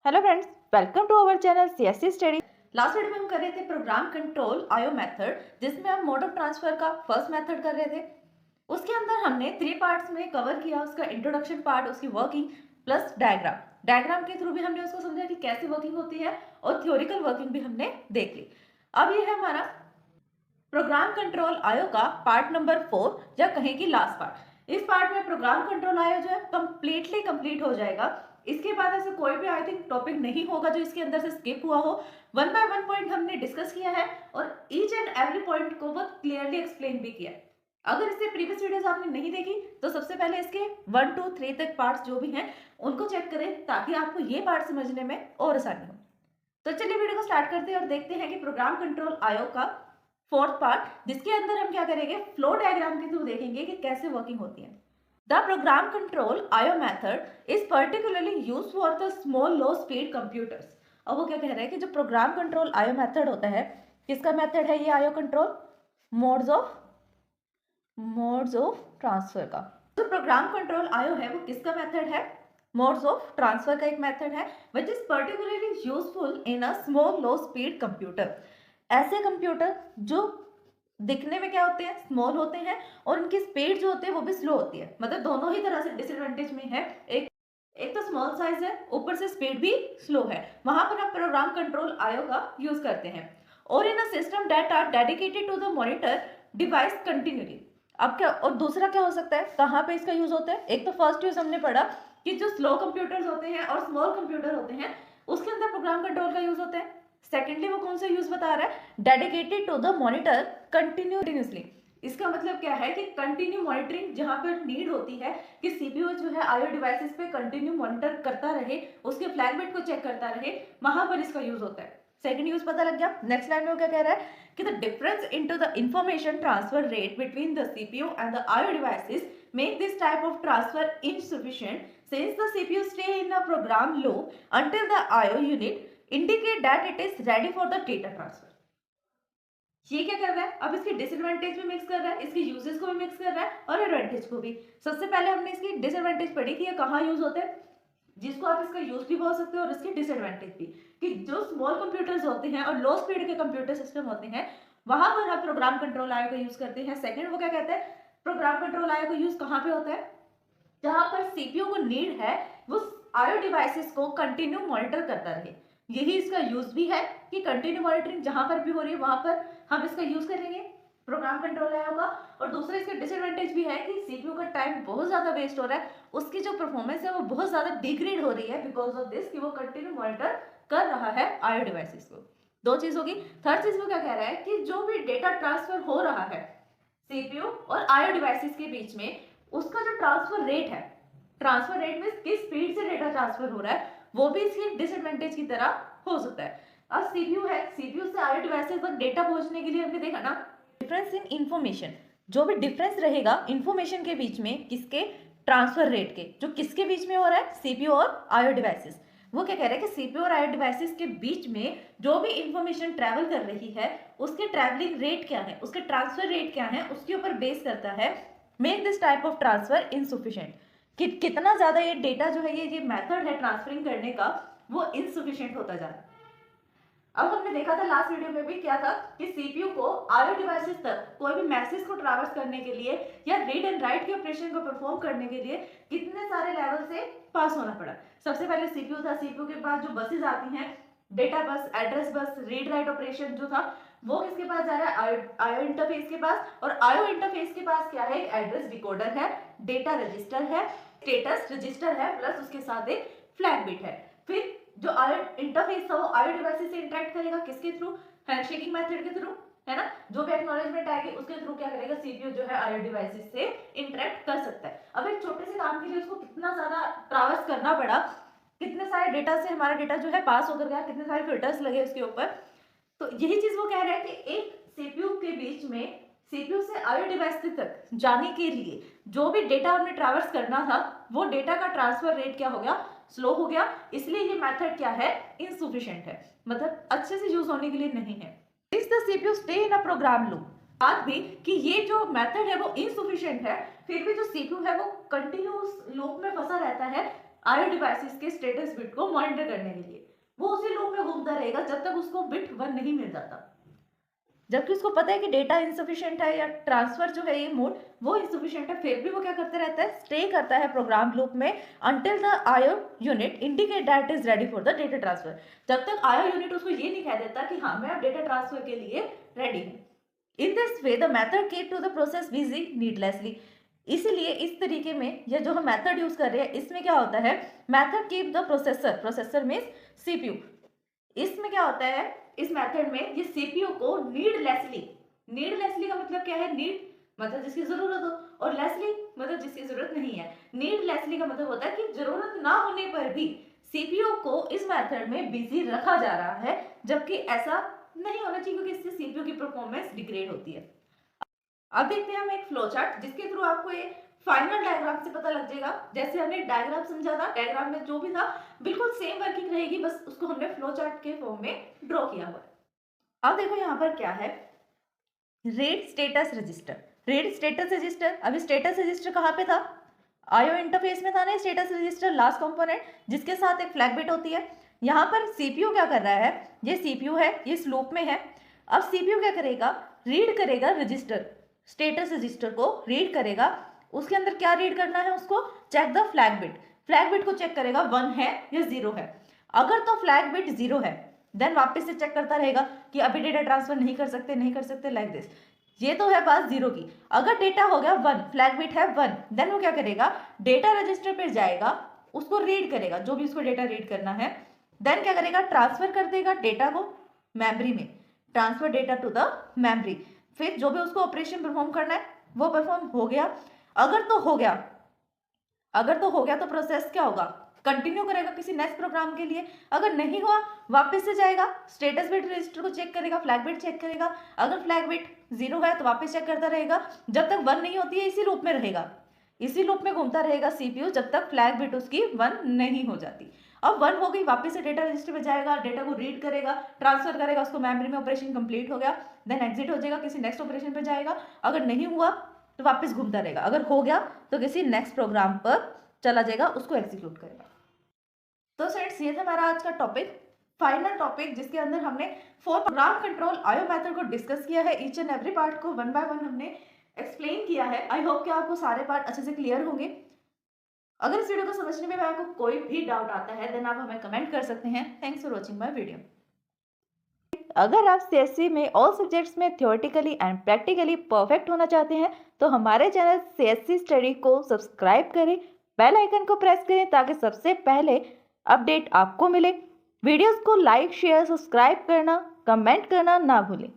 Hello friends, welcome to our channel CSC study. Last video में हम कर रहे थे प्रोग्राम कंट्रोल आईओ मेथड, जिसमें हम मोड ऑफ ट्रांसफर का फर्स्ट मेथड कर रहे थे। उसके अंदर हमने 3 पार्ट्स में कवर किया, उसका इंट्रोडक्शन पार्ट, उसकी वर्किंग प्लस डायग्राम के थ्रू भी हमने उसको समझा कि कैसे वर्किंग होती है और थ्योरिकल वर्किंग भी हमने देख ली। अब ये है हमारा प्रोग्राम कंट्रोल आईओ का पार्ट नंबर 4 या कहें कि लास्ट पार्ट। इस पार्ट में प्रोग्राम कंट्रोल आईओ जो है कंप्लीटली कंप्लीट हो जाएगा। इसके बाद ऐसे कोई भी आई थिंक टॉपिक नहीं होगा जो इसके अंदर से स्किप हुआ हो। 1 बाय 1 पॉइंट हमने डिस्कस किया है और ईच एंड एवरी पॉइंट को बहुत क्लियरली एक्सप्लेन भी किया है। अगर इससे प्रीवियस वीडियोस आपने नहीं देखी तो सबसे पहले इसके 1 2 3 तक पार्ट्स जो भी हैं उनको चेक करें, ताकि आपको ये पार्ट समझने में और आसानी हो। तो चलिए वीडियो को स्टार्ट करते हैं और देखते हैं कि प्रोग्राम कंट्रोल आईओ का 4th पार्ट, जिसके अंदर हम क्या करेंगे, फ्लो डायग्राम के थ्रू देखेंगे कि कैसे वर्किंग होती है। The programme control IO method is particularly use for the small low speed computers. अब वो क्या कह रहे हैं कि जो प्रोग्राम कंट्रोल आईओ मेथड होता है, किसका मेथड है ये IO control? Modes of transfer का। जो प्रोग्राम कंट्रोल आईओ है वो किसका मेथड है? मोड्स ऑफ ट्रांसफर का एक मेथड है, which is particularly useful in a small low speed computer. ऐसे कंप्यूटर जो दिखने में क्या होते हैं, स्मॉल होते हैं, और उनकी स्पीड जो होती है वो भी स्लो होती है। मतलब दोनों ही तरह से डिसएडवांटेज में है। एक तो स्मॉल साइज है, ऊपर से स्पीड भी स्लो है, वहां पर आप प्रोग्राम कंट्रोल आईओ का यूज करते हैं। और in a system that are dedicated to the monitor device continuously. अब क्या, और दूसरा क्या हो सकता है, कहाँ पे इसका यूज होता है? एक तो फर्स्ट यूज हमने पढ़ा कि जो स्लो कंप्यूटर्स होते हैं और स्मॉल कंप्यूटर होते हैं उसके अंदर प्रोग्राम कंट्रोल का यूज होता है। सेकेंडली वो कौन सा यूज बता रहा है? Dedicated to the monitor continuously. इसका मतलब क्या है कि कंटिन्यू मॉनिटरिंग जहां पर नीड होती है कि सीपीयू जो है आईओ डिवाइसेस पे कंटिन्यू मॉनिटर करता रहे, उसके फ्लैग बिट को चेक करता रहे, वहां पर इसका यूज होता है। सेकंड यूज पता लग गया। नेक्स्ट लाइन में वो क्या कह रहा है कि the difference into the information transfer rate between the CPU and the IO devices make this type of transfer insufficient since the CPU stay in a program loop until the IO unit indicate that it is ready for the data transfer। ये क्या कर रहा है? अब इसकी disadvantage भी mix कर रहा है, इसकी यूजेस को भी मिक्स कर रहा है और एडवांटेज को भी। सबसे पहले हमने इसकी डिसएडवांटेज पढ़ी कि ये कहाँ यूज होते हैं, जिसको आप इसका यूज भी बोल सकते हो, और इसकी डिसएडवांटेज भी कि जो स्मॉल कंप्यूटर्स होते हैं और लो स्पीड के कंप्यूटर सिस्टम होते हैं वहां पर आप प्रोग्राम कंट्रोल आईओ का यूज करते हैं। सेकंड वो क्या कहते हैं, प्रोग्राम कंट्रोल आईओ का यूज कहाँ पे होता है? जहां पर सीपीयू को नीड है वो आईओ डिवाइसेस को कंटिन्यू मॉनिटर करता रहे। यही इसका यूज भी है कि कंटिन्यू मॉनिटरिंग जहां पर भी हो रही है वहां पर हम इसका यूज करेंगे प्रोग्राम कंट्रोल आईओ का। और दूसरा इसका डिसएडवांटेज भी है कि सीपीयू का टाइम बहुत ज्यादा वेस्ट हो रहा है, उसकी जो परफॉर्मेंस है वो बहुत ज्यादा डिग्रेड हो रही है बिकॉज ऑफ दिस कि वो कंटिन्यू मॉनिटर कर रहा है आईओ डिवाइसेस को। दो चीज होगी। थर्ड चीज वो क्या कह रहा है कि जो भी डेटा ट्रांसफर हो रहा है सीपीयू और आईओ डिवाइसेस के बीच में, उसका जो ट्रांसफर रेट में किस स्पीड से डेटा ट्रांसफर हो रहा है, वो भी इसकी डिसएडवांटेज की तरह हो सकता है। अब सीपीयू है, सीपीयू से आईओ डिवाइसेस तक डेटा पहुंचने के लिए हमने देखा ना डिफरेंस इन इंफॉर्मेशन, जो भी डिफरेंस रहेगा इंफॉर्मेशन के बीच में, किसके? ट्रांसफर रेट के, जो किसके बीच में हो रहा है? सीपीयू और आईओ डिवाइसेस। वो क्या कह रहे हैं कि सीपीयू और आईओ डिवाइसेस के बीच में जो भी इंफॉर्मेशन ट्रैवल कर रही है उसके ट्रैवलिंग रेट क्या है, उसके ट्रांसफर रेट क्या है, उसके ऊपर बेस करता है make this type of transfer insufficient. कि कितना ज्यादा ये डेटा जो है, ये मेथड है ट्रांसफरिंग करने का, वो इनसुफिशिएंट होता जा रहा है। अब हमने देखा था लास्ट वीडियो में भी क्या था कि सीपीयू को आईओ डिवाइसेस तक कोई भी मैसेज को ट्रैवर्स करने के लिए या रीड एंड राइट के ऑपरेशन को परफॉर्म करने के लिए कितने सारे लेवल से पास होना पड़ा। सबसे पहले सीपीयू था, सीपीयू के बाद जो बसेस आती हैं, data bus, address bus, read write operation जो था वो किसके पास जा रहा है? आईओ इंटरफेस के पास। और आईओ इंटरफेस के पास क्या है? एक एड्रेस डिकोडर है, डेटा रजिस्टर है, स्टेटस रजिस्टर है, प्लस उसके साथ एक फ्लैग बिट है। फिर जो आईओ इंटरफेस था वो आईओ डिवाइसेस से इंटरेक्ट करेगा, किसके थ्रू? हैंडशेकिंग मेथड के थ्रू, है ना। जो भी एक्नॉलेजमेंट आएगी उसके थ्रू क्या करेगा? सीपीयू जो है आईओ डिवाइसेस से इंटरेक्ट कर सकता है। अब एक छोटे से काम के लिए उसको कितना ज्यादा ट्रैवर्स करना पड़ा, कितने सारे डेटा से हमारा डेटा जो है पास होकर गया, कितने सारे फिल्टर्स लगे उसके ऊपर। तो यही चीज वो कह रहे हैं कि एक सीपीयू के बीच में, सीपीयू से आईओ डिवाइस तक जाने के लिए जो भी डेटा हमने ट्रैवर्स करना था वो डेटा का ट्रांसफर रेट क्या हो गया? स्लो हो गया। इसलिए ये मेथड क्या है? इनसुफिशिएंट है, मतलब अच्छे से यूज होने के लिए नहीं है। इस the CPU stay in a program loop, बात भी कि ये जो मेथड है वो इनसुफिशिएंट है, फिर भी जो सीपीयू है वो कंटिन्यूअस लूप में फंसा रहता है आईओ डिवाइसेस के स्टेटस बिट को मॉनिटर करने के लिए। वो उसी लूप में घूमता रहेगा जब तक उसको बिट 1 नहीं मिल जाता, जबकि उसको पता है कि डेटा इनसफिशिएंट है या ट्रांसफर जो है ये मोड वो इनसफिशिएंट है, फिर भी वो क्या करता रहता है, स्टे करता है प्रोग्राम लूप में until the IO unit indicate that is ready for the data transfer. जब तक आईओ यूनिट उसको ये नहीं कह देता कि हाँ मैं अब डेटा ट्रांसफर के लिए रेडी हूँ। In this way the method keep to the process busy needlessly. इसीलिए इस तरीके में ये जो हम मेथड यूज कर रहे हैं इसमें क्या होता है, method keep the processor means CPU. इसमें क्या होता है, इस मेथड में ये सीपीयू को नीडलेसली का मतलब क्या है, नीड मतलब जिसकी जरूरत हो और लेसली मतलब जिसकी जरूरत नहीं है। नीडलेसली का मतलब होता है कि जरूरत ना होने पर भी सीपीयू को इस मेथड में बिजी रखा जा रहा है, जबकि ऐसा नहीं होना चाहिए क्योंकि इससे सीपीयू की परफॉर्मेंस डिग्रेड होती है। अब देखते हैं हम एक फ्लो चार्ट जिसके थ्रू आपको ये फाइनल डायग्राम से पता लग जाएगा। जैसे हमने डायग्राम समझा था, डायग्राम में जो भी था बिल्कुल सेम वर्किंग रहेगी, बस उसको हमने फ्लो चार्ट के फॉर्म में ड्रॉ किया हुआ है। अब देखो यहाँ पर क्या है, read status register. Read status register, अभी स्टेटस रजिस्टर कहाँ पे था, आईओ इंटरफेस में था ना स्टेटस रजिस्टर, लास्ट कंपोनेंट जिसके साथ एक फ्लैग बिट होती है। यहाँ पर सीपीयू क्या कर रहा है, ये सीपीयू है, ये इस लूप में है। अब सीपीयू क्या करेगा, रीड करेगा रजिस्टर, स्टेटस रजिस्टर को रीड करेगा। उसके अंदर क्या रीड करना है, उसको चेक द फ्लैग बिट को चेक करेगा 1 है या 0 है। अगर तो फ्लैग बिट 0 है देन वापस से चेक करता रहेगा कि अभी डेटा ट्रांसफर नहीं कर सकते लाइक दिस। ये तो है बात 0 की। अगर डेटा हो गया 1, फ्लैग बिट है 1, देन वो क्या करेगा, डेटा रजिस्टर पे जाएगा, उसको रीड करेगा जो भी उसको डेटा रीड करना है। देन क्या करेगा, ट्रांसफर कर देगा डेटा को मेमोरी में, transfer data to the memory. फिर जो भी उसको ऑपरेशन परफॉर्म करना है वो परफॉर्म हो गया। अगर तो हो गया तो प्रोसेस क्या होगा, कंटिन्यू करेगा किसी नेक्स्ट प्रोग्राम के लिए। अगर नहीं हुआ वापस से जाएगा, स्टेटस बिट रजिस्टर को चेक करेगा, फ्लैग बिट चेक करेगा। अगर फ्लैग बिट 0 है तो वापस चेक करता रहेगा, जब तक 1 नहीं होती है इसी लूप में रहेगा, इसी लूप में घूमता रहेगा सीपीयू जब तक फ्लैग बिट उसकी 1 नहीं हो जाती। अब 1 हो गई, वापस से डेटा रजिस्टर में जाएगा, डेटा को रीड करेगा, ट्रांसफर करेगा उसको मेमोरी में, ऑपरेशन कंप्लीट हो गया, देन एग्जिट हो जाएगा, किसी नेक्स्ट ऑपरेशन पे जाएगा। अगर नहीं हुआ तो वापस घूमता रहेगा, अगर हो गया तो किसी नेक्स्ट प्रोग्राम पर चला जाएगा, उसको एग्जीक्यूट करेगा। तो फ्रेंड्स ये था हमारा आज का टॉपिक, फाइनल टॉपिक, जिसके अंदर हमने 4 प्रोग्राम कंट्रोल आईओ मेथड को डिस्कस किया है। ईच एंड एवरी पार्ट को 1 बाय 1 हमने एक्सप्लेन किया है। आई होप कि आपको सारे पार्ट अच्छे से क्लियर होंगे। अगर इस वीडियो को समझने में आपको कोई भी डाउट आता है देन आप हमें कमेंट कर सकते हैं। Thanks for watching my video. अगर आप सीएससी में ऑल सब्जेक्ट्स में थ्योरेटिकली एंड प्रैक्टिकली परफेक्ट होना चाहते हैं तो हमारे चैनल सीएससी स्टडी को सब्सक्राइब करें, बेल आइकन को प्रेस करें ताकि सबसे पहले अपडेट आपको मिले। वीडियोस को लाइक, शेयर, सब्सक्राइब करना, कमेंट करना ना भूलें।